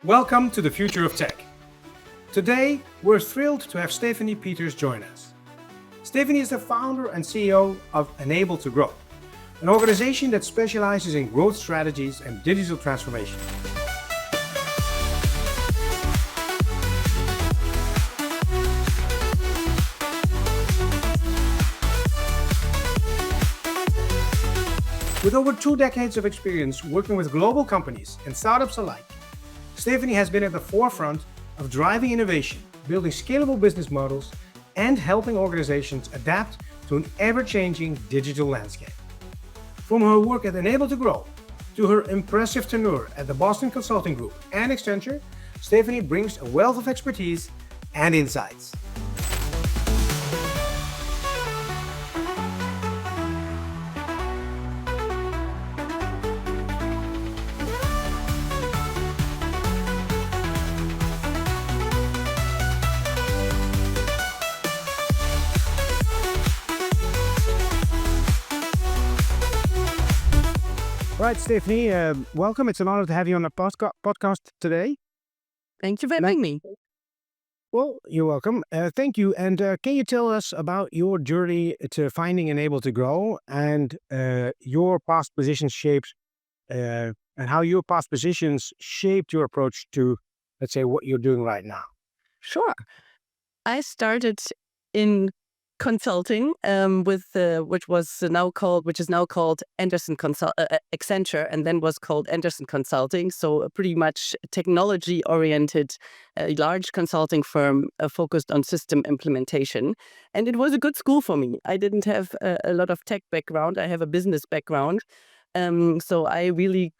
Welcome to the Future of Tech. Today, we're thrilled to have Stefanie Peters join us. Stefanie is the founder and CEO of Enable to Grow, an organization that specializes in growth strategies and digital transformation. With over 2 decades of experience working with global companies and startups alike, Stefanie has been at the forefront of driving innovation, building scalable business models, and helping organizations adapt to an ever-changing digital landscape. From her work at Enable to Grow to her impressive tenure at the Boston Consulting Group and Accenture, Stefanie brings a wealth of expertise and insights. All right, Stefanie, welcome. It's an honor to have you on the podcast today. Thank you for having me. Well, you're welcome. Thank you. And can you tell us about your journey to finding Enable to Grow and your past positions and how your past positions shaped your approach to, let's say, what you're doing right now? Sure. I started in consulting with which is now called Accenture, and then was called Anderson Consulting. So pretty much technology oriented, large consulting firm focused on system implementation. And it was a good school for me. I didn't have a lot of tech background. I have a business background. So I really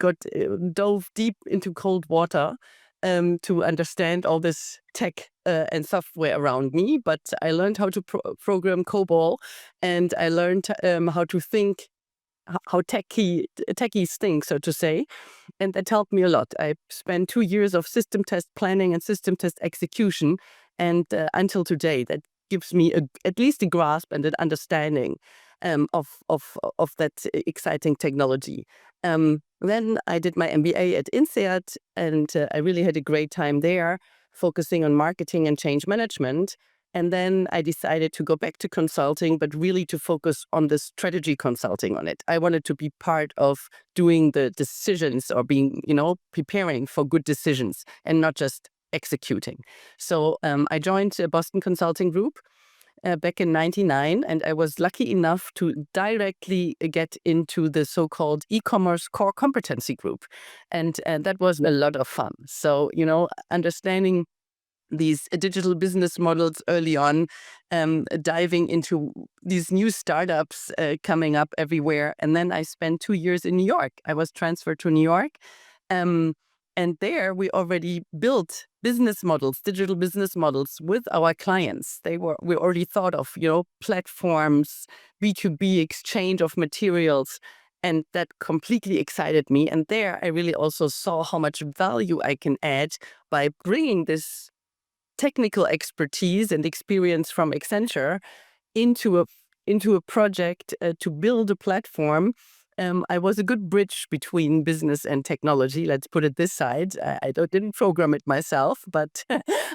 dove deep into cold water to understand all this tech and software around me. But I learned how to program COBOL, and I learned how to think, how techies think, so to say. And that helped me a lot. I spent 2 years of system test planning and system test execution. And until today, that gives me at least a grasp and an understanding of that exciting technology. Then I did my MBA at INSEAD, and I really had a great time there, focusing on marketing and change management. And then I decided to go back to consulting, but really to focus on the strategy consulting on it. I wanted to be part of doing the decisions or preparing for good decisions and not just executing. So I joined Boston Consulting Group back in 1999, and I was lucky enough to directly get into the so-called e-commerce core competency group. And that was a lot of fun. So, understanding these digital business models early on, diving into these new startups coming up everywhere. And then I spent 2 years in New York. I was transferred to New York. And there we already built business models, digital business models with our clients. We already thought of, platforms, B2B exchange of materials, and that completely excited me. And there I really also saw how much value I can add by bringing this technical expertise and experience from Accenture into a project to build a platform. I was a good bridge between business and technology. Let's put it this side. I didn't program it myself, but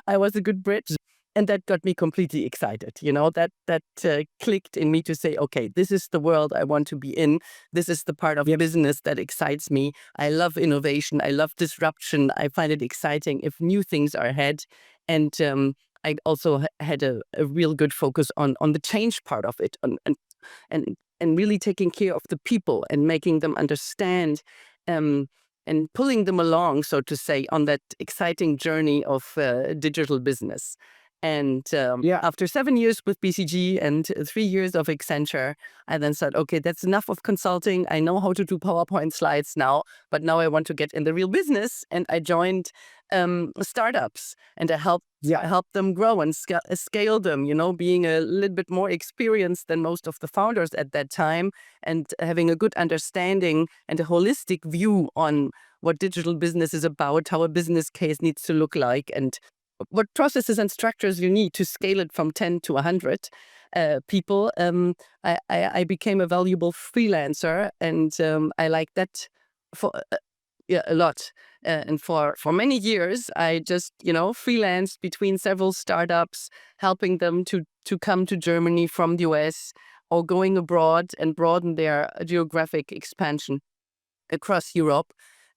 I was a good bridge. And that got me completely excited. That clicked in me to say, okay, this is the world I want to be in. This is the part of business that excites me. I love innovation. I love disruption. I find it exciting if new things are ahead. And I also had a real good focus on the change part of it, and really taking care of the people and making them understand and pulling them along, so to say, on that exciting journey of digital business. And after 7 years with BCG and 3 years of Accenture, I then said, okay, that's enough of consulting. I know how to do PowerPoint slides now, but now I want to get in the real business. And I joined startups, and I helped them grow and scale them, being a little bit more experienced than most of the founders at that time, and having a good understanding and a holistic view on what digital business is about, how a business case needs to look like, and what processes and structures you need to scale it from 10 to 100 people. I became a valuable freelancer, and I like that a lot. And for many years, I just, freelanced between several startups, helping them to come to Germany from the US or going abroad and broaden their geographic expansion across Europe.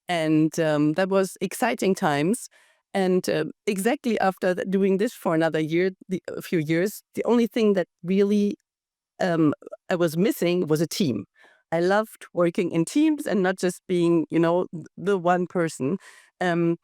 And that was exciting times. And exactly after doing this for another year, a few years, the only thing that really I was missing was a team. I loved working in teams and not just being, the one person. Um,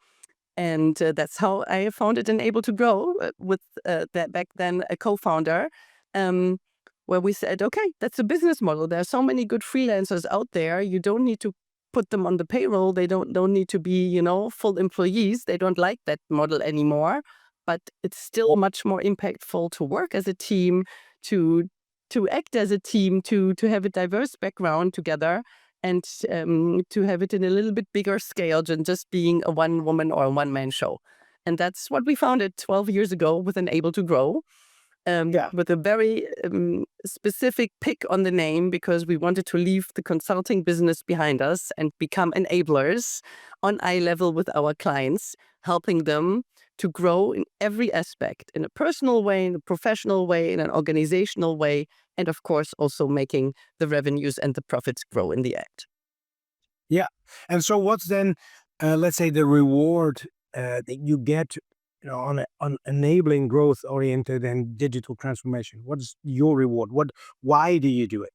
and that's how I founded and Able to Grow with that back then a co-founder, um, where we said, okay, that's a business model. There are so many good freelancers out there. You don't need to put them on the payroll. They don't need to be, full employees. They don't like that model anymore. But it's still much more impactful to work as a team, to act as a team, to have a diverse background together, and to have it in a little bit bigger scale than just being a one-woman or a one-man show. And that's what we founded 12 years ago with an Able to Grow, with a very specific pick on the name, because we wanted to leave the consulting business behind us and become enablers on eye level with our clients, helping them to grow in every aspect, in a personal way, in a professional way, in an organizational way, and of course also making the revenues and the profits grow in the end. Yeah. And so what's then, let's say, the reward that you get, on enabling growth-oriented and digital transformation? What is your reward? Why do you do it?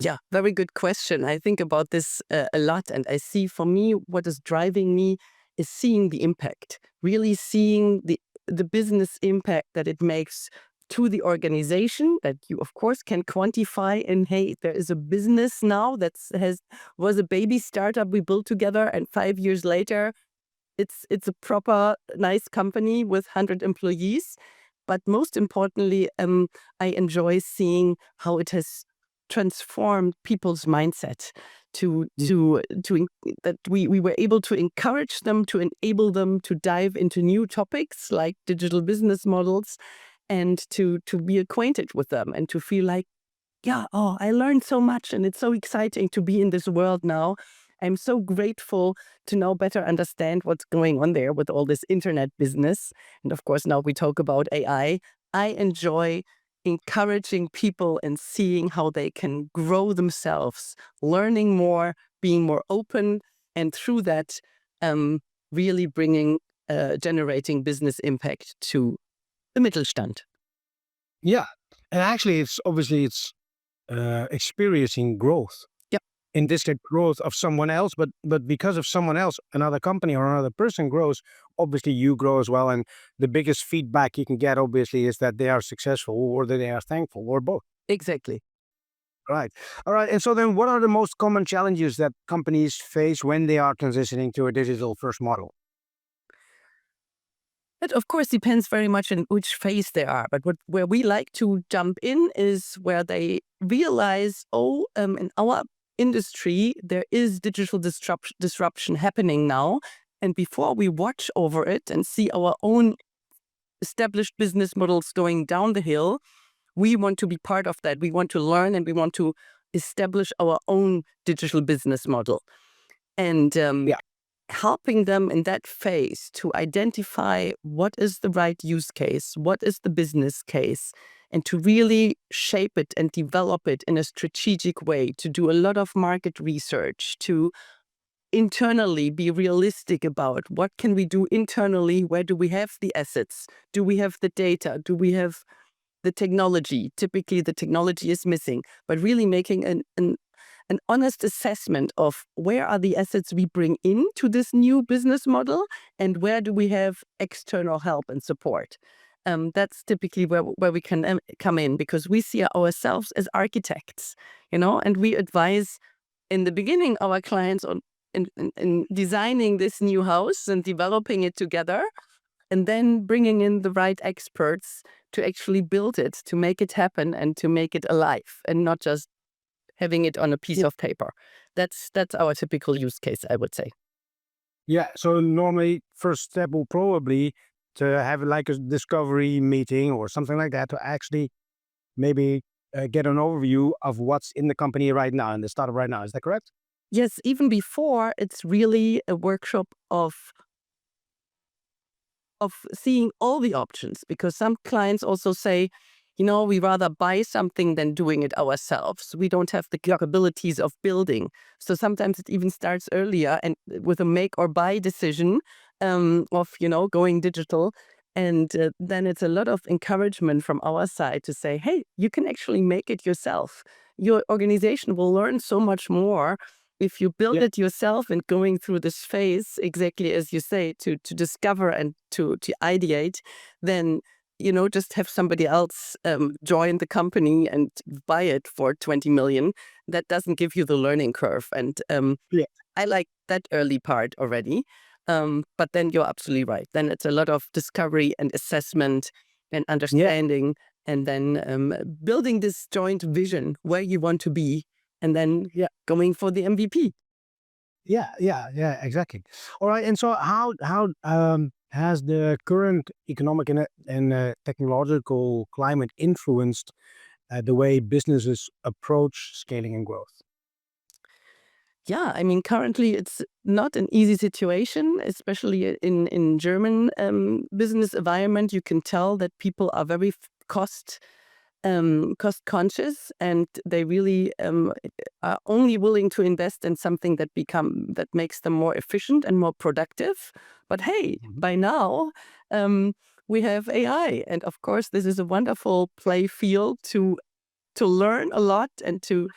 Yeah, very good question. I think about this a lot, and I see, for me, what is driving me is seeing the impact, really seeing the business impact that it makes to the organization, that you of course can quantify. And hey, there is a business now that was a baby startup we built together, and 5 years later it's a proper nice company with 100 employees. But most importantly, I enjoy seeing how it has transformed people's mindset that we were able to encourage them, to enable them to dive into new topics like digital business models, and to be acquainted with them and to feel like, yeah, oh, I learned so much and it's so exciting to be in this world now. I'm so grateful to now better understand what's going on there with all this internet business. And of course, now we talk about AI. I enjoy encouraging people and seeing how they can grow themselves, learning more, being more open, and through that, really generating business impact to the Mittelstand. Yeah. And actually, it's experiencing growth. Yep. In this case, growth of someone else, but because of someone else, another company or another person grows, obviously you grow as well. And the biggest feedback you can get, obviously, is that they are successful or that they are thankful, or both. Exactly. Right. All right. And so then what are the most common challenges that companies face when they are transitioning to a digital first model? It of course depends very much in which phase they are, but where we like to jump in is where they realize, oh, in our industry there is digital disruption happening now, and before we watch over it and see our own established business models going down the hill, we want to be part of that. We want to learn and we want to establish our own digital business model. And Yeah. helping them in that phase to identify what is the right use case, what is the business case, and to really shape it and develop it in a strategic way, to do a lot of market research, to internally be realistic about what can we do internally, where do we have the assets, do we have the data, do we have the technology. Typically the technology is missing, but really making an honest assessment of where are the assets we bring into this new business model and where do we have external help and support. That's typically where we can come in, because we see ourselves as architects, and we advise in the beginning our clients on in designing this new house and developing it together, and then bringing in the right experts to actually build it, to make it happen and to make it alive, and not just having it on a piece of paper. That's our typical use case, I would say. Yeah. So normally first step will probably to have like a discovery meeting or something like that to actually maybe get an overview of what's in the company right now, in the startup right now. Is that correct? yes, even before, it's really a workshop of seeing all the options, because some clients also say, we rather buy something than doing it ourselves. We don't have the capabilities of building. So sometimes it even starts earlier and with a make or buy decision of, going digital. And then it's a lot of encouragement from our side to say, hey, you can actually make it yourself. Your organization will learn so much more if you build Yeah, it yourself, and going through this phase, exactly as you say, to discover and to ideate, then just have somebody else join the company and buy it for 20 million. That doesn't give you the learning curve. And yeah, I like that early part already. But then you're absolutely right. Then it's a lot of discovery and assessment and yeah. understanding, and then building this joint vision where you want to be, and then going for the MVP. Yeah, exactly. All right. And so, how has the current economic and technological climate influenced the way businesses approach scaling and growth? Yeah, I mean, currently it's not an easy situation, especially in German business environment. You can tell that people are very cost conscious, and they really are only willing to invest in something that makes them more efficient and more productive. But hey, Mhm. by now um, we have AI, and of course this is a wonderful play field to learn a lot and to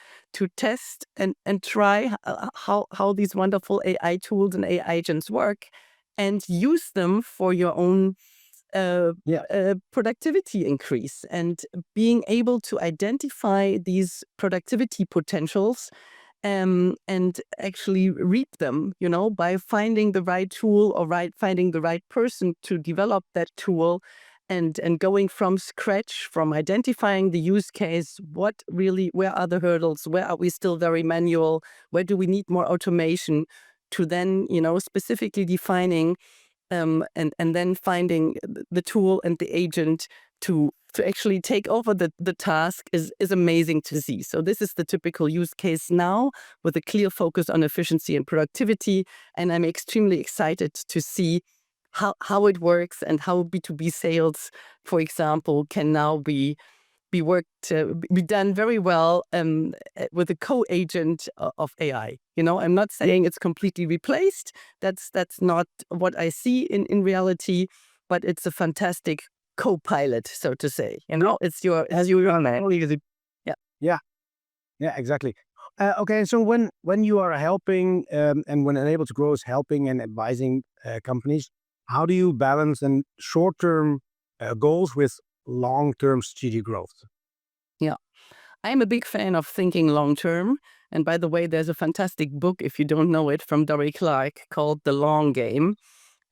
test and try how these wonderful AI tools and AI agents work, and use them for your own uh, Yeah, productivity increase, and being able to identify these productivity potentials and actually reap them, by finding the right tool, or finding the right person to develop that tool, and going from scratch, from identifying the use case, where are the hurdles, where are we still very manual, where do we need more automation, to then, specifically defining and then finding the tool and the agent to actually take over the task is amazing to see. So this is the typical use case now, with a clear focus on efficiency and productivity. And I'm extremely excited to see how it works, and how B2B sales, for example, can now be done very well with a co-agent of AI. I'm not yeah, saying it's completely replaced. That's not what I see in reality, but it's a fantastic co-pilot, so to say. It's your man. Yeah. yeah, yeah. Exactly. Okay. So when you are helping and when Enable to Grow is helping and advising companies, how do you balance and short-term goals with long-term strategic growth? Yeah. I'm a big fan of thinking long term. And by the way, there's a fantastic book, if you don't know it, from Dory Clark, called The Long Game.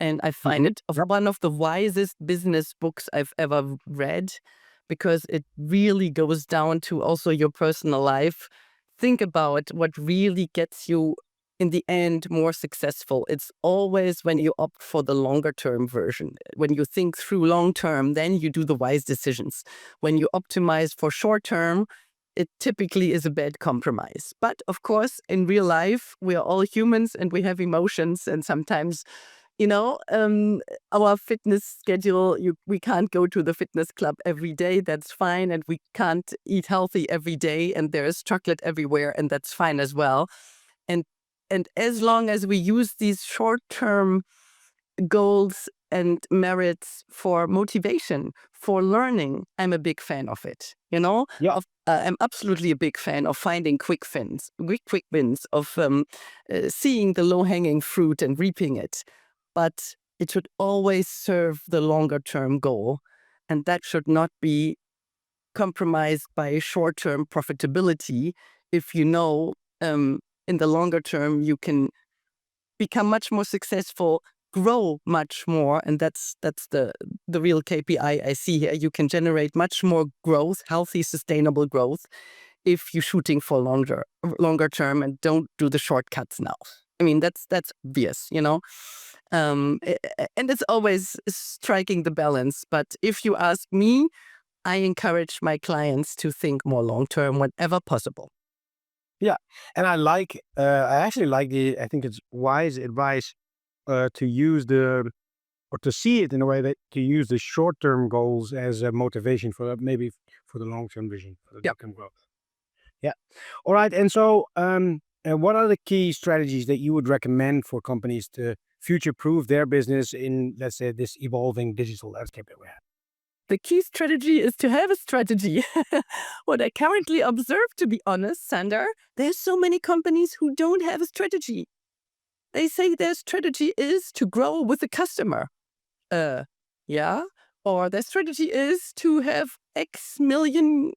And I find Hmm. it one of the wisest business books I've ever read, because it really goes down to also your personal life. Think about what really gets you in the end more successful. It's always when you opt for the longer term version. When you think through long term, then you do the wise decisions. When you optimize for short term, it typically is a bad compromise. But of course, in real life, we are all humans and we have emotions, and sometimes you know, um, our fitness schedule, we can't go to the fitness club every day. That's fine. And we can't eat healthy every day. And there's chocolate everywhere. And that's fine as well. And, and as long as we use these short-term goals and merits for motivation, for learning, I'm a big fan of it. Yeah, I'm absolutely a big fan of finding quick wins, of seeing the low hanging fruit and reaping it. But it should always serve the longer term goal, and that should not be compromised by short term profitability. If in the longer term you can become much more successful, grow much more, and that's the real KPI I see here. You can generate much more growth, healthy, sustainable growth, if you're shooting for longer term and don't do the shortcuts now. I mean, that's obvious. And it's always striking the balance. But if you ask me, I encourage my clients to think more long term whenever possible. Yeah, and I actually like I think it's wise advice to use or to see it in a way that to use the short-term goals as a motivation for maybe for the long-term vision, for the Yeah. long-term growth. Yeah. All right. And so, what are the key strategies that you would recommend for companies to future-proof their business in, let's say, this evolving digital landscape that we have? The key strategy is to have a strategy. What I currently observe, to be honest, Sander, there's so many companies who don't have a strategy. They say their strategy is to grow with the customer. Yeah. Or their strategy is to have X million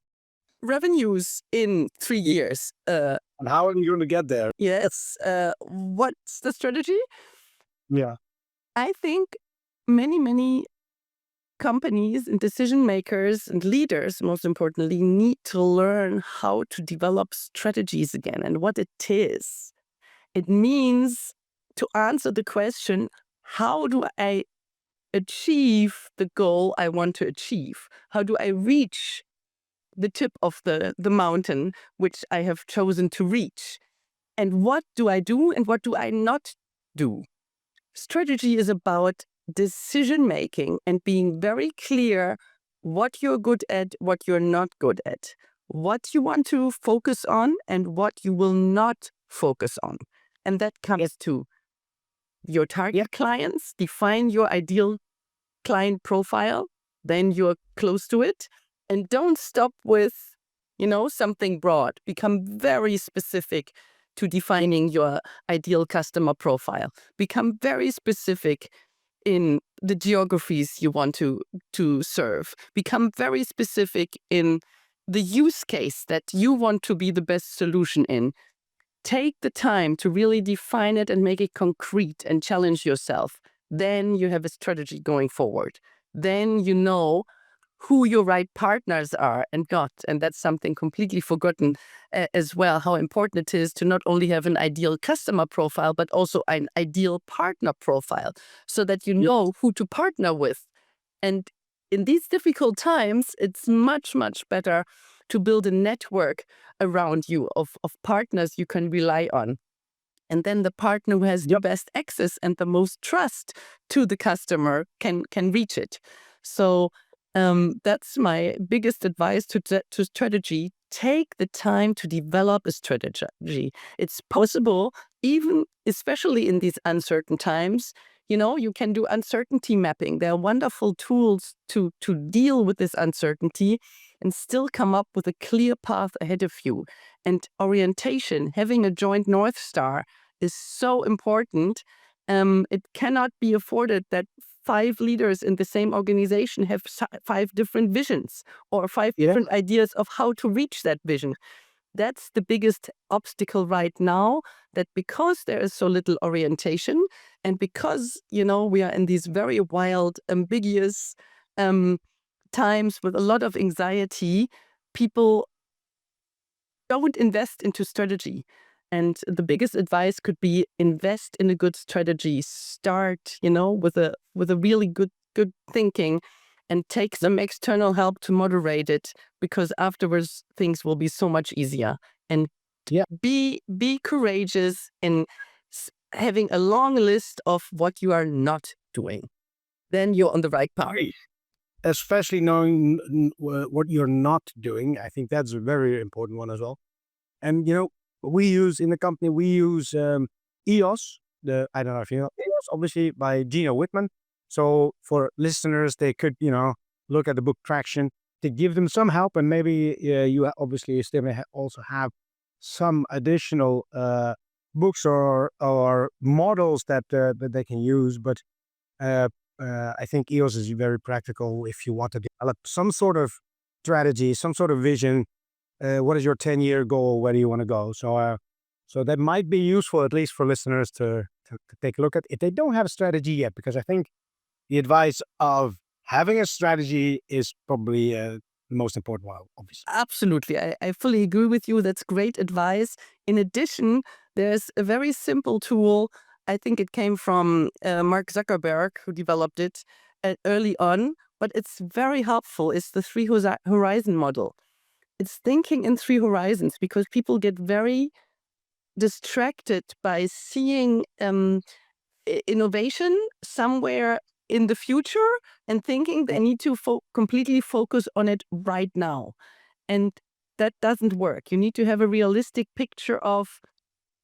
revenues in 3 years. And how are you going to get there? Yes. What's the strategy? Yeah. I think many companies and decision makers and leaders, most importantly, need to learn how to develop strategies again and what it is. It means to answer the question, how do I achieve the goal I want to achieve? How do I reach the tip of the mountain which I have chosen to reach? And what do I do and what do I not do? Strategy is about decision making and being very clear what you're good at, what you're not good at, what you want to focus on, and what you will not focus on. And that comes to your target clients, define your ideal client profile, then you're close to it. And don't stop with, something broad. Become very specific to defining your ideal customer profile. Become very specific in the geographies you want to serve. Become very specific in the use case that you want to be the best solution in. Take the time to really define it and make it concrete and challenge yourself. Then you have a strategy going forward. Then you know who your right partners are and not. And that's something completely forgotten as well, how important it is to not only have an ideal customer profile, but also an ideal partner profile so that you know who to partner with. And in these difficult times, it's much better to build a network around you of partners you can rely on. And then the partner who has the best access and the most trust to the customer can reach it. So that's my biggest advice to strategy. Take the time to develop a strategy. It's possible, even especially in these uncertain times. You can do uncertainty mapping. There are wonderful tools to deal with this uncertainty and still come up with a clear path ahead of you. And orientation, having a joint North Star, is so important. It cannot be afforded that 5 leaders in the same organization have 5 different visions or 5 different ideas of how to reach that vision. That's the biggest obstacle right now, that because there is so little orientation and because, we are in these very wild, ambiguous times with a lot of anxiety, people don't invest into strategy. And the biggest advice could be invest in a good strategy. Start, with a really good thinking, and take some external help to moderate it, because afterwards things will be so much easier. And be courageous in having a long list of what you are not doing. Then you're on the right path. Especially knowing what you're not doing. I think that's a very important one as well. And we use in the company, we use EOS. I don't know if you know EOS, obviously by Gino Whitman. So for listeners, they could look at the book Traction to give them some help, and maybe you obviously still also have some additional books or models that they can use. But I think EOS is very practical if you want to develop some sort of strategy, some sort of vision. What is your 10-year goal? Where do you want to go? So that might be useful, at least for listeners to take a look at if they don't have a strategy yet, because I think the advice of having a strategy is probably the most important one, obviously. Absolutely. I fully agree with you. That's great advice. In addition, there's a very simple tool. I think it came from Mark Zuckerberg, who developed it early on, but it's very helpful. It's the 3 horizon model. it's thinking in three horizons, because people get very distracted by seeing innovation somewhere in the future and thinking they need to completely focus on it right now. And that doesn't work. You need to have a realistic picture of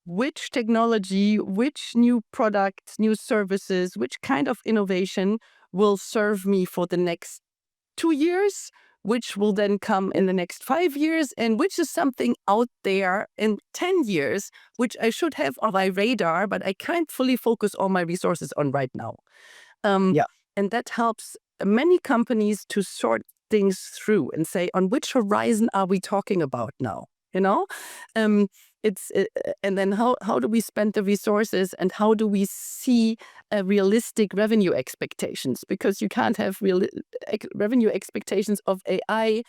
which technology, which new products, new services, which kind of innovation will serve me for the next 2 years, which will then come in the next 5 years, and which is something out there in 10 years, which I should have on my radar, but I can't fully focus all my resources on right now. Yeah. And that helps many companies to sort things through and say, on which horizon are we talking about now? You know, it's and then how do we spend the resources, and how do we see realistic revenue expectations? Because you can't have revenue expectations of AI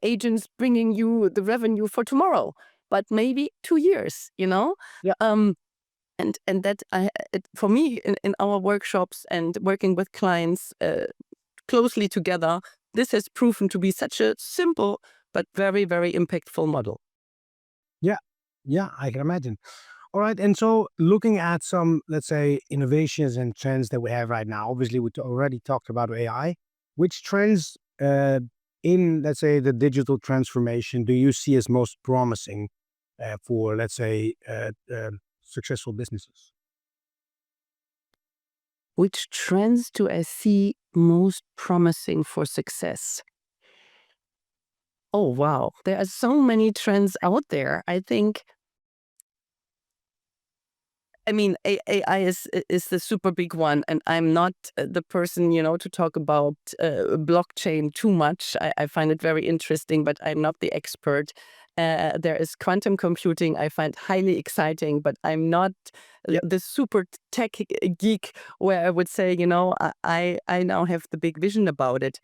agents bringing you the revenue for tomorrow, but maybe 2 years. Yeah. And that for me in our workshops and working with clients closely together, this has proven to be such a simple but very, very impactful model. Yeah. Yeah, I can imagine. All right. And so looking at some, let's say, innovations and trends that we have right now, obviously we already talked about AI. Which trends in, let's say, the digital transformation do you see as most promising for, let's say, successful businesses? Which trends do I see most promising for success? Oh, wow. There are so many trends out there. I mean, AI is the super big one, and I'm not the person, to talk about blockchain too much. I find it very interesting, but I'm not the expert. There is quantum computing I find highly exciting, but I'm not Yeah. the super tech geek where I would say, I now have the big vision about it.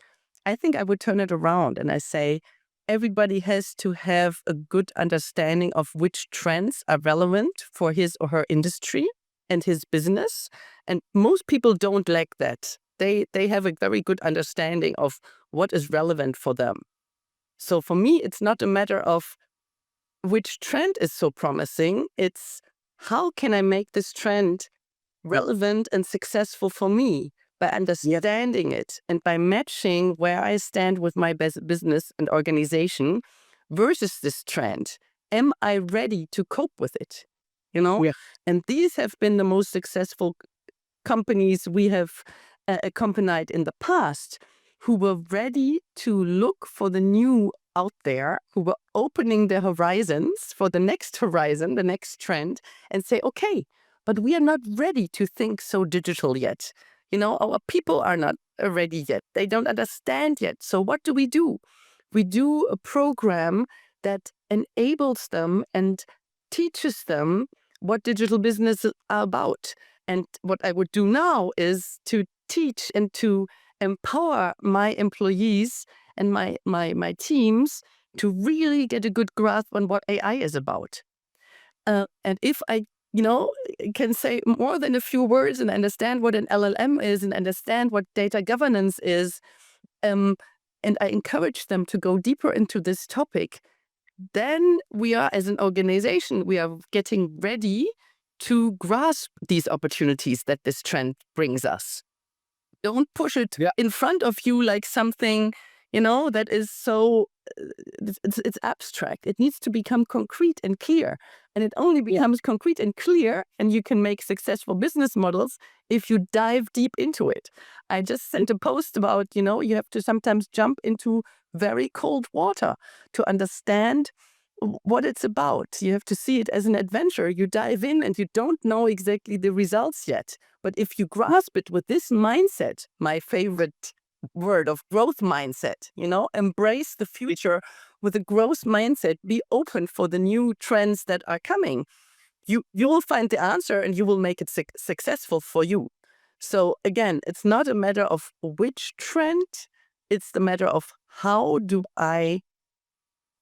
I think I would turn it around and I say, everybody has to have a good understanding of which trends are relevant for his or her industry and his business. And most people don't lack that. They have a very good understanding of what is relevant for them. So for me, it's not a matter of which trend is so promising. It's how can I make this trend relevant and successful for me by understanding it and by matching where I stand with my business and organization versus this trend. Am I ready to cope with it? Yeah. And these have been the most successful companies we have accompanied in the past, who were ready to look for the new out there, who were opening their horizons for the next horizon, the next trend, and say, okay, but we are not ready to think so digital yet. Our people are not ready yet. They don't understand yet. So what do? We do a program that enables them and teaches them what digital business are about. And what I would do now is to teach and to empower my employees and my teams to really get a good grasp on what AI is about. And if I, can say more than a few words and understand what an LLM is and understand what data governance is, and I encourage them to go deeper into this topic, then we are, as an organization, we are getting ready to grasp these opportunities that this trend brings us. Don't push it Yeah. in front of you like something, that is so, it's abstract. It needs to become concrete and clear. And it only becomes concrete and clear, and you can make successful business models if you dive deep into it. I just sent a post about, you have to sometimes jump into very cold water to understand what it's about. You have to see it as an adventure. You dive in and you don't know exactly the results yet. But if you grasp it with this mindset, my favorite word of growth mindset, embrace the future with a growth mindset, be open for the new trends that are coming. You will find the answer and you will make it successful for you. So again, it's not a matter of which trend, it's the matter of how do I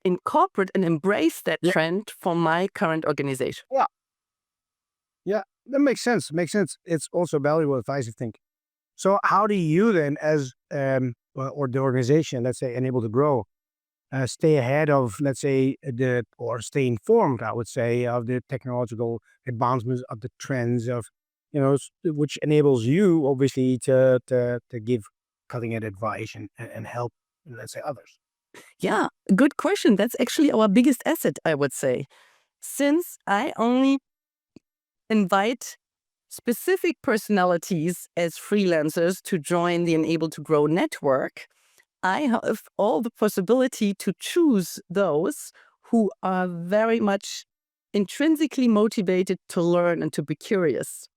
incorporate and embrace that Yeah. trend for my current organization. Yeah. Yeah. That makes sense. Makes sense. It's also valuable advice, I think. So how do you then, as or the organization, let's say, enable to grow, stay ahead of, let's say, or stay informed, I would say, of the technological advancements, of the trends, of, which enables you, obviously, to give cutting edge advice and help, let's say, others. Yeah, good question. That's actually our biggest asset, I would say. Since I only invite specific personalities as freelancers to join the Enable to Grow network, I have all the possibility to choose those who are very much intrinsically motivated to learn and to be curious.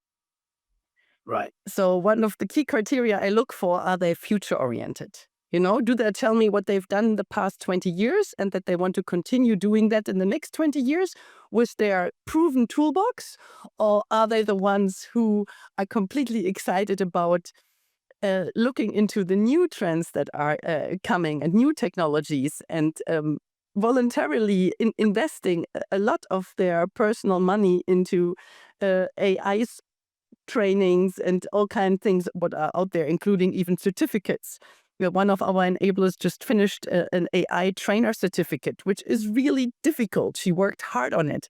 Right. So one of the key criteria I look for, are they future oriented? Do they tell me what they've done in the past 20 years and that they want to continue doing that in the next 20 years with their proven toolbox? Or are they the ones who are completely excited about looking into the new trends that are coming and new technologies and voluntarily investing a lot of their personal money into AI trainings and all kinds of things what are out there, including even certificates. One of our enablers just finished an AI trainer certificate, which is really difficult. She worked hard on it.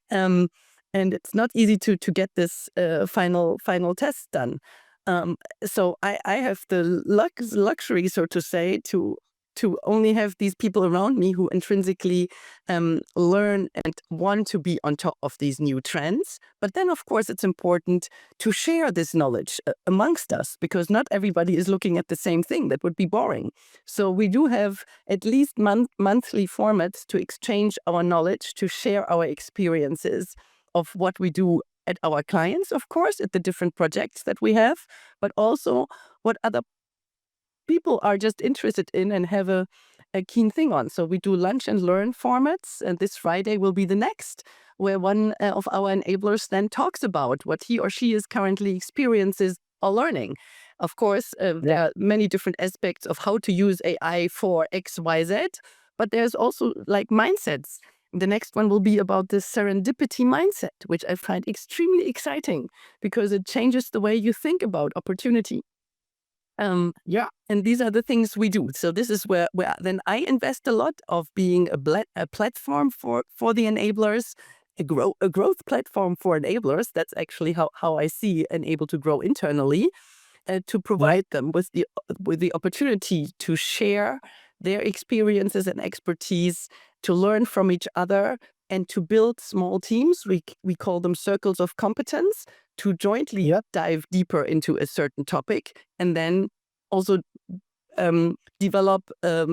Um, and it's not easy to get this final test done. So I have the luxury, so to say, to only have these people around me who intrinsically learn and want to be on top of these new trends. But then, of course, it's important to share this knowledge amongst us, because not everybody is looking at the same thing. That would be boring. So we do have at least monthly formats to exchange our knowledge, to share our experiences of what we do at our clients, of course, at the different projects that we have, but also what other people are just interested in and have a keen thing on. So we do lunch and learn formats, and this Friday will be the next, where one of our enablers then talks about what he or she is currently experiences or learning. Of course, there are many different aspects of how to use AI for X, Y, Z, but there's also like mindsets. The next one will be about the serendipity mindset, which I find extremely exciting because it changes the way you think about opportunity. Yeah. And these are the things we do. So this is where then I invest a lot of being a platform for the enablers, a growth platform for enablers. That's actually how I see Enable to Grow internally, to provide them with the opportunity to share their experiences and expertise, to learn from each other, and to build small teams. We call them circles of competence, to jointly dive deeper into a certain topic, and then also develop a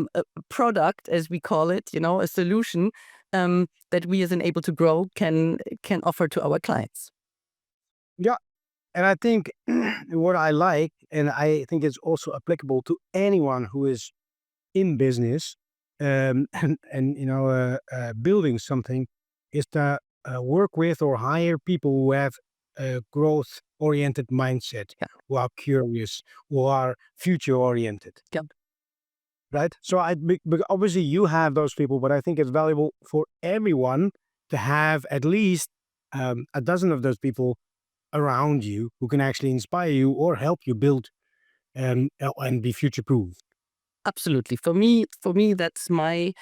product, as we call it, a solution that we as Enable to Grow can offer to our clients. Yeah. And I think what I like, and I think it's also applicable to anyone who is in business, and building something, is to work with or hire people who have a growth oriented mindset, who are curious, who are future oriented. Yep. Right. So obviously you have those people, but I think it's valuable for everyone to have at least a dozen of those people around you who can actually inspire you or help you build and be future proof. Absolutely. For me, that's my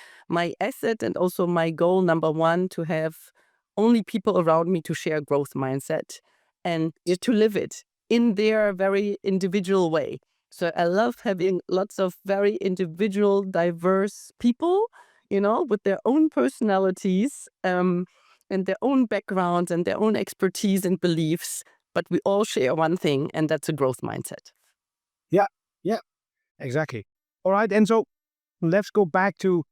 asset, and also my goal number one, to have only people around me to share growth mindset and to live it in their very individual way. So I love having lots of very individual, diverse people, with their own personalities, and their own backgrounds and their own expertise and beliefs. But we all share one thing, and that's a growth mindset. Yeah. Yeah. Exactly. All right. And so let's go back to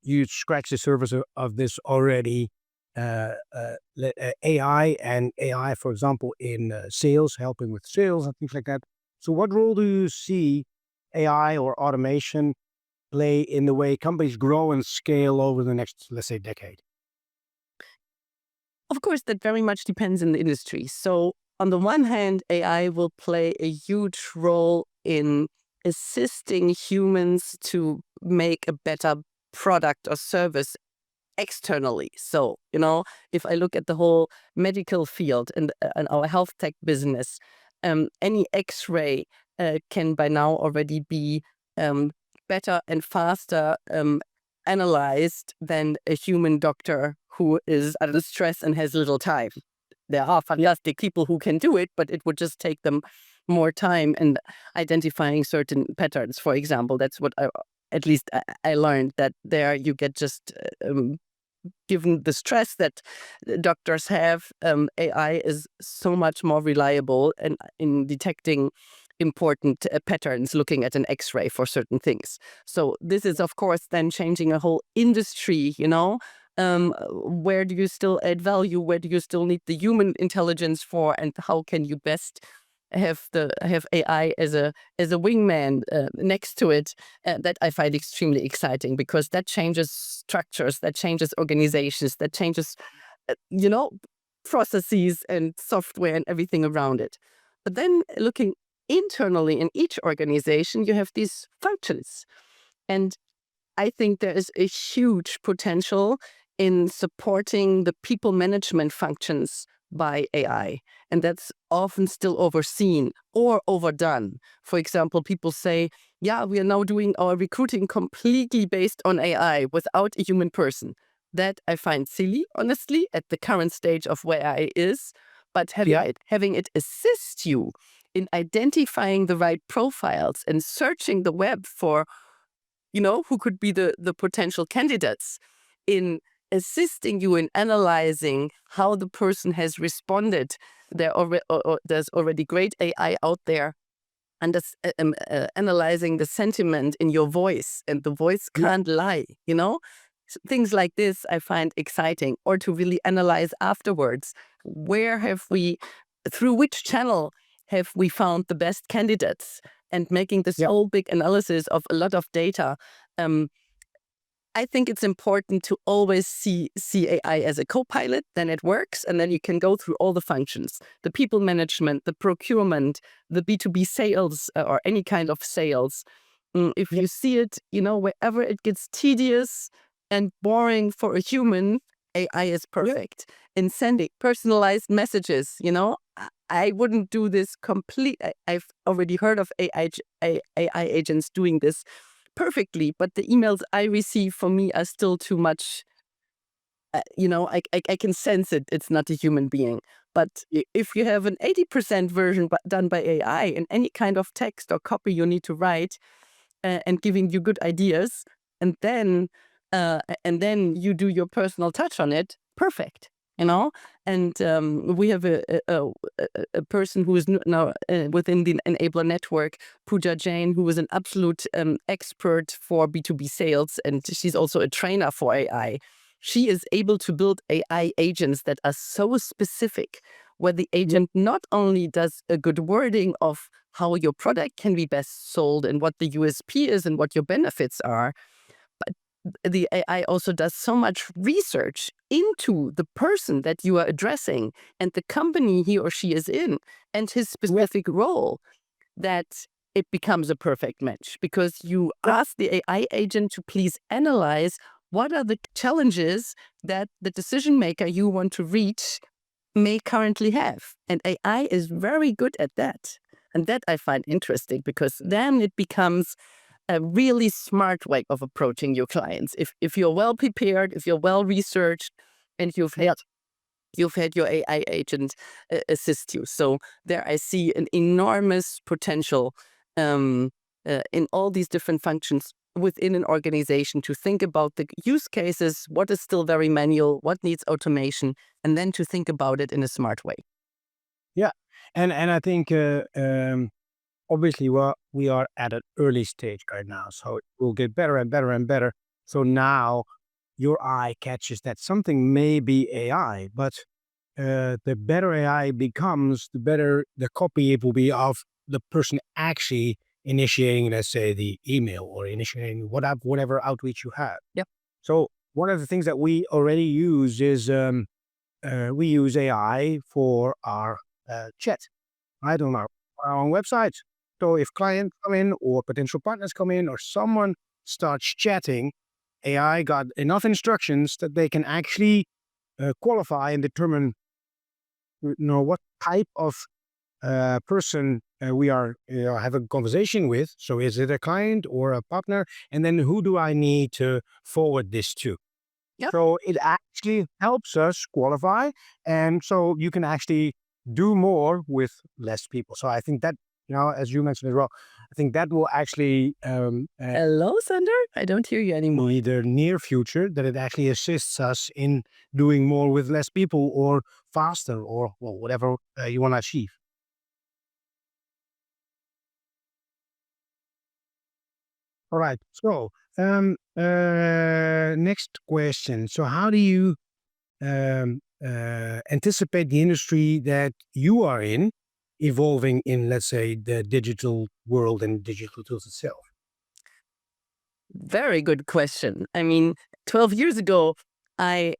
you scratched the surface of this already. AI and AI, for example, in sales, helping with sales and things like that. So what role do you see AI or automation play in the way companies grow and scale over the next, let's say, decade? Of course, that very much depends on the industry. So on the one hand, AI will play a huge role in assisting humans to make a better product or service externally. So, if I look at the whole medical field and our health tech business, any X-ray can by now already be better and faster analyzed than a human doctor who is under stress and has little time. There are fantastic people who can do it, but it would just take them more time and identifying certain patterns. For example, that's what at least I learned, that there you get just given the stress that doctors have, AI is so much more reliable and in detecting important patterns, looking at an X-ray for certain things. So this is, of course, then changing a whole industry, where do you still add value? Where do you still need the human intelligence for? And how can you best have AI as a wingman next to it? That I find extremely exciting, because that changes structures, that changes organizations, that changes, processes and software and everything around it. But then looking internally in each organization, you have these functions. And I think there is a huge potential in supporting the people management functions by AI. And that's often still overseen or overdone. For example, people say, yeah, we are now doing our recruiting completely based on AI without a human person. That I find silly, honestly, at the current stage of where AI is. But having it assist you in identifying the right profiles and searching the web for, who could be the potential candidates, in assisting you in analyzing how the person has responded. There's already great AI out there, and that's analyzing the sentiment in your voice, and the voice can't lie, Things like this I find exciting. Or to really analyze afterwards, through which channel have we found the best candidates, and making this whole big analysis of a lot of data. I think it's important to always see AI as a co-pilot. Then it works, and then you can go through all the functions: the people management, the procurement, the B2B sales, or any kind of sales. If you see it, wherever it gets tedious and boring for a human, AI is perfect. In sending personalized messages, I wouldn't do this I've already heard of AI agents doing this perfectly, but the emails I receive, for me, are still too much. I can sense it. It's not a human being. But if you have an 80% version done by AI in any kind of text or copy you need to write, and giving you good ideas, and then you do your personal touch on it, perfect. And we have a person who is now within the Enabler Network, Pooja Jain, who is an absolute expert for B2B sales, and she's also a trainer for AI. She is able to build AI agents that are so specific, where the agent not only does a good wording of how your product can be best sold and what the USP is and what your benefits are, the AI also does so much research into the person that you are addressing and the company he or she is in and his specific role, that it becomes a perfect match, because you ask the AI agent to please analyze what are the challenges that the decision maker you want to reach may currently have. And AI is very good at that. And that I find interesting, because then it becomes a really smart way of approaching your clients. If you're well prepared, if you're well researched, and you've had your AI agent assist you. So there I see an enormous potential in all these different functions within an organization, to think about the use cases, what is still very manual, what needs automation, and then to think about it in a smart way. Yeah, and I think obviously we are at an early stage right now, so it will get better and better and better. So now your eye catches that something may be AI, but the better AI becomes, the better the copy it will be of the person actually initiating, let's say, the email or initiating whatever outreach you have. Yep. So one of the things that we already use is we use AI for our chat, right, on our own website. So if clients come in or potential partners come in or someone starts chatting, AI got enough instructions that they can actually qualify and determine what type of person we are have a conversation with. So is it a client or a partner? And then who do I need to forward this to? Yep. So it actually helps us qualify, and so you can actually do more with less people. So I think that, as you mentioned as well, I think that will actually Hello, Sander. I don't hear you anymore. in the near future, that it actually assists us in doing more with less people or faster or whatever you want to achieve. All right. So next question. So how do you anticipate the industry that you are in evolving in, let's say, the digital world and digital tools itself? Very good question. I mean, 12 years ago, I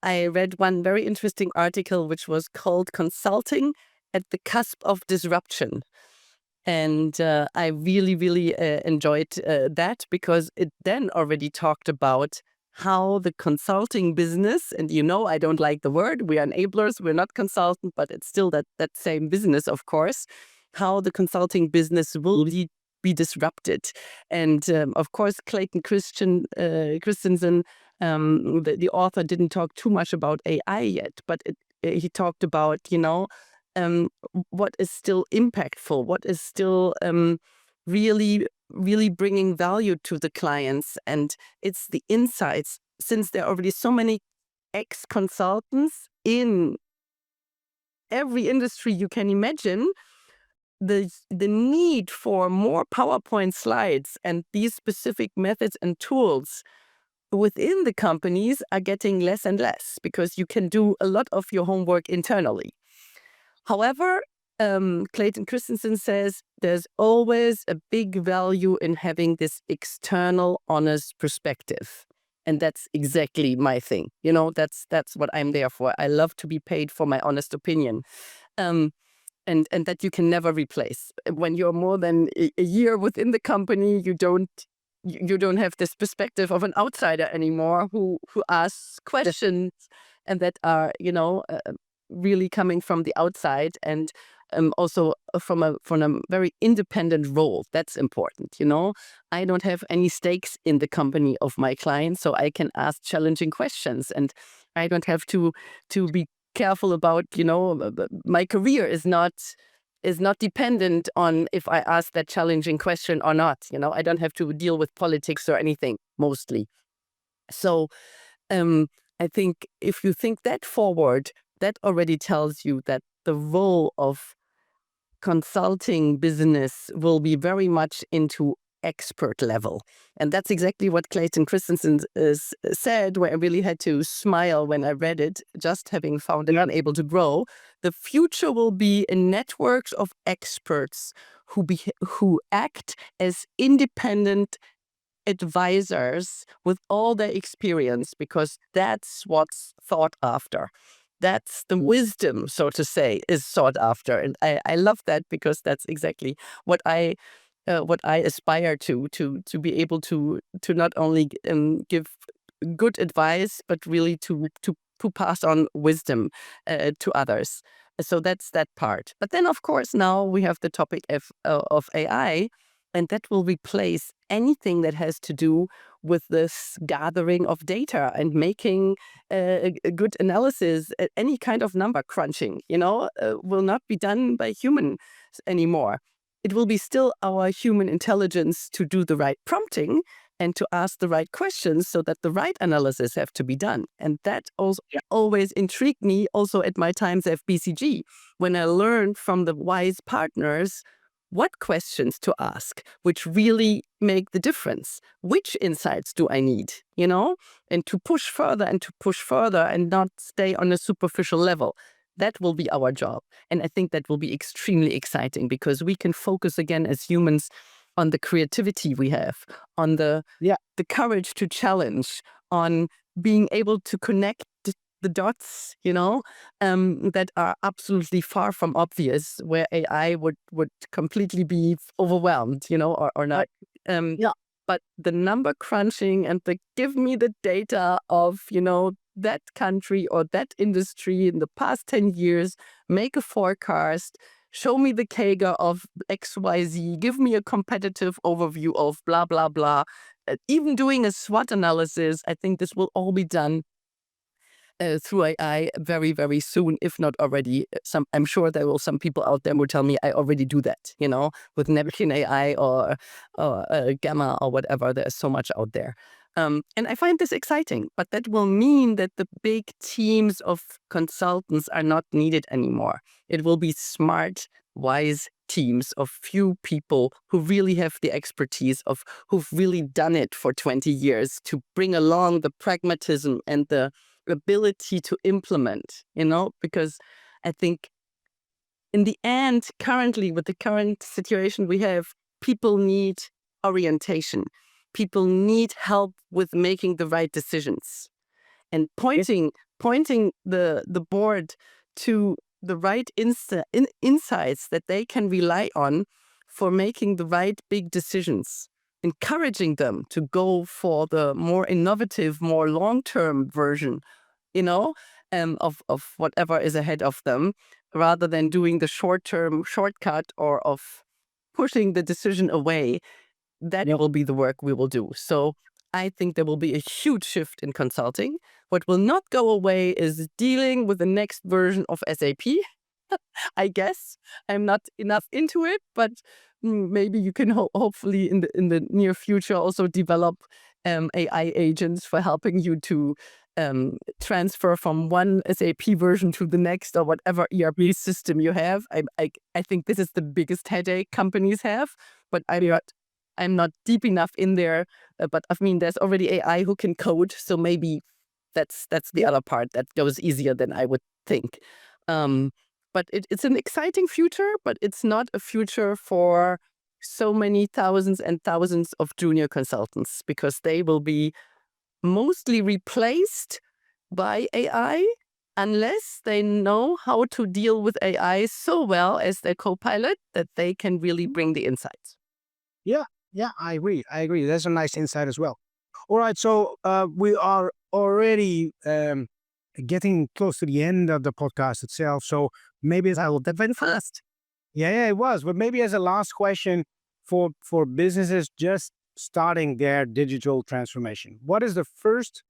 I read one very interesting article which was called Consulting at the Cusp of Disruption. And I really, really enjoyed that because it then already talked about how the consulting business, and I don't like the word, we are enablers, we're not consultant, but it's still that same business, of course, how the consulting business will be disrupted. And of course, Clayton Christensen, the author, didn't talk too much about AI yet, but he talked about, what is still impactful, what is still really, really bringing value to the clients. And it's the insights, since there are already so many ex-consultants in every industry you can imagine, the need for more PowerPoint slides and these specific methods and tools within the companies are getting less and less because you can do a lot of your homework internally. However, Clayton Christensen says there's always a big value in having this external, honest perspective. And that's exactly my thing. That's what I'm there for. I love to be paid for my honest opinion. Um, and that you can never replace. When you're more than a year within the company, you don't have this perspective of an outsider anymore who asks questions and that are really coming from the outside and also from a very independent role. That's important. I don't have any stakes in the company of my client, so I can ask challenging questions, and I don't have to be careful about my career is not dependent on if I ask that challenging question or not. I don't have to deal with politics or anything mostly. So I think if you think that forward, that already tells you that the role of consulting business will be very much into expert level. And that's exactly what Clayton Christensen said, where I really had to smile when I read it, just having found it unable to grow. The future will be in networks of experts who act as independent advisors with all their experience, because that's what's sought after. That's the wisdom, so to say, is sought after. And I love that because that's exactly what I aspire to be able to not only give good advice, but really to pass on wisdom to others. So that's that part. But then, of course, now we have the topic of AI, and that will replace anything that has to do with this gathering of data and making a good analysis. Any kind of number crunching, will not be done by humans anymore. It will be still our human intelligence to do the right prompting and to ask the right questions so that the right analysis have to be done. And that also always intrigued me also at my times at BCG, when I learned from the wise partners what questions to ask, which really make the difference. Which insights do I need, and to push further and not stay on a superficial level. That will be our job. And I think that will be extremely exciting because we can focus again as humans on the creativity we have, on the courage to challenge, on being able to connect the dots, that are absolutely far from obvious, where AI would completely be overwhelmed, or not. But the number crunching and the give me the data of, that country or that industry in the past 10 years, make a forecast, show me the CAGR of XYZ, give me a competitive overview of blah, blah, blah. Even doing a SWOT analysis, I think this will all be done through AI very, very soon, if not already. I'm sure there will some people out there who tell me I already do that, with Napkin AI or Gamma or whatever. There's so much out there. And I find this exciting, but that will mean that the big teams of consultants are not needed anymore. It will be smart, wise teams of few people who really have the expertise who've really done it for 20 years to bring along the pragmatism and the ability to implement, because I think in the end, currently, with the current situation we have, people need orientation. People need help with making the right decisions and pointing the board to the right insights that they can rely on for making the right big decisions, encouraging them to go for the more innovative, more long-term version, of whatever is ahead of them, rather than doing the short-term shortcut or of pushing the decision away. That will be the work we will do. So I think there will be a huge shift in consulting. What will not go away is dealing with the next version of SAP. I guess I'm not enough into it, but maybe you can hopefully in the near future also develop AI agents for helping you to transfer from one SAP version to the next or whatever ERP system you have. I think this is the biggest headache companies have, but I'm not deep enough in there. But I mean, there's already AI who can code, so maybe that's the other part that goes easier than I would think. But it's an exciting future, but it's not a future for so many thousands and thousands of junior consultants, because they will be mostly replaced by AI unless they know how to deal with AI so well as their co-pilot that they can really bring the insights. Yeah, I agree. That's a nice insight as well. All right, so we are already getting close to the end of the podcast itself. So maybe as That went fast. yeah, it was. But maybe as a last question for businesses just starting their digital transformation, what is the first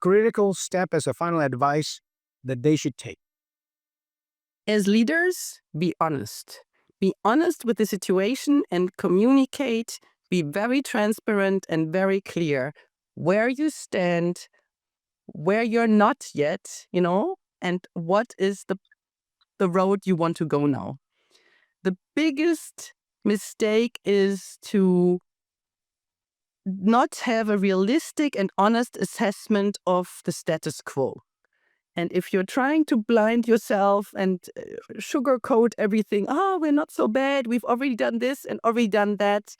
critical step as a final advice that they should take? As leaders, be honest. Be honest with the situation and communicate. Be very transparent and very clear where you stand, where you're not yet, and what is the road you want to go now. The biggest mistake is to not have a realistic and honest assessment of the status quo. And if you're trying to blind yourself and sugarcoat everything, we're not so bad, we've already done this and already done that,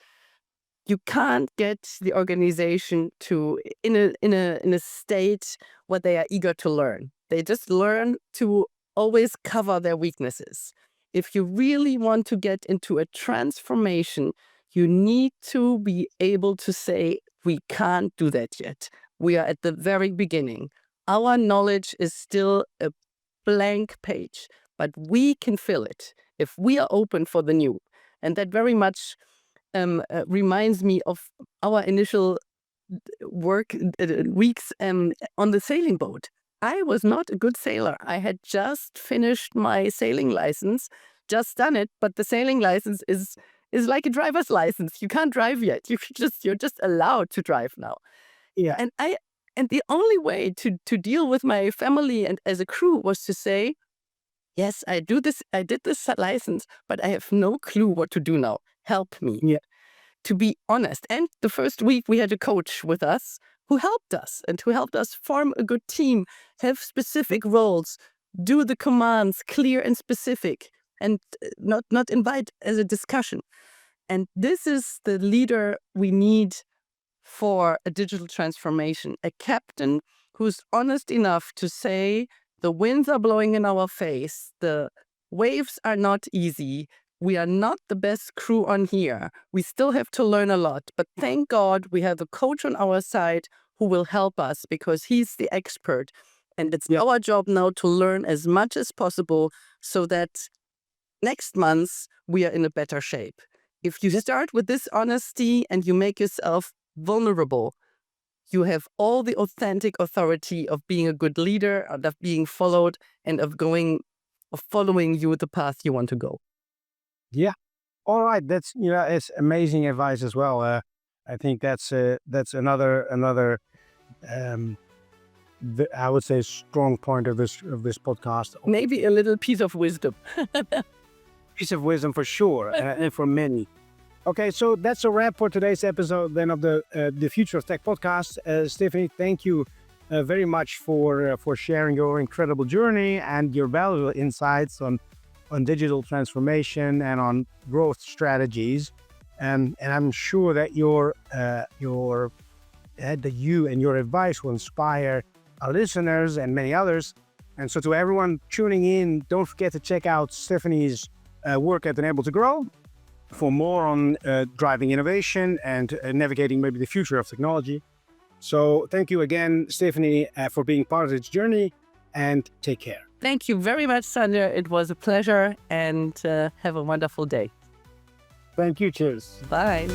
you can't get the organization to in a state where they are eager to learn. They just learn to always cover their weaknesses. If you really want to get into a transformation, you need to be able to say, we can't do that yet. We are at the very beginning. Our knowledge is still a blank page, but we can fill it if we are open for the new. And that very much reminds me of our initial work weeks on the sailing boat. I was not a good sailor. I had just finished my sailing license, just done it, but the sailing license is like a driver's license. You can't drive yet. You're just allowed to drive now. Yeah. And the only way to deal with my family and as a crew was to say, yes, I did this license, but I have no clue what to do now. Help me. Yeah. To be honest. And the first week we had a coach with us who helped us form a good team, have specific roles, do the commands clear and specific, and not invite as a discussion. And this is the leader we need for a digital transformation, a captain who's honest enough to say, the winds are blowing in our face, the waves are not easy, we are not the best crew on here, we still have to learn a lot, but thank God we have a coach on our side who will help us because he's the expert. And it's our job now to learn as much as possible so that next month we are in a better shape. If you start with this honesty and you make yourself vulnerable, you have all the authentic authority of being a good leader, of being followed, and of following you the path you want to go. Yeah. All right. That's, it's amazing advice as well. I think that's another I would say strong point of this podcast. Maybe a little piece of wisdom. Piece of wisdom for sure, and for many. Okay, so that's a wrap for today's episode then of the Future of Tech podcast. Stefanie, thank you very much for sharing your incredible journey and your valuable insights on digital transformation and on growth strategies. And I'm sure that you and your advice will inspire our listeners and many others. And so to everyone tuning in, don't forget to check out Stefanie's work at Enable to Grow for more on driving innovation and navigating maybe the future of technology. So thank you again, Stefanie, for being part of this journey, and take care. Thank you very much, Sander. It was a pleasure, and have a wonderful day. Thank you. Cheers. Bye.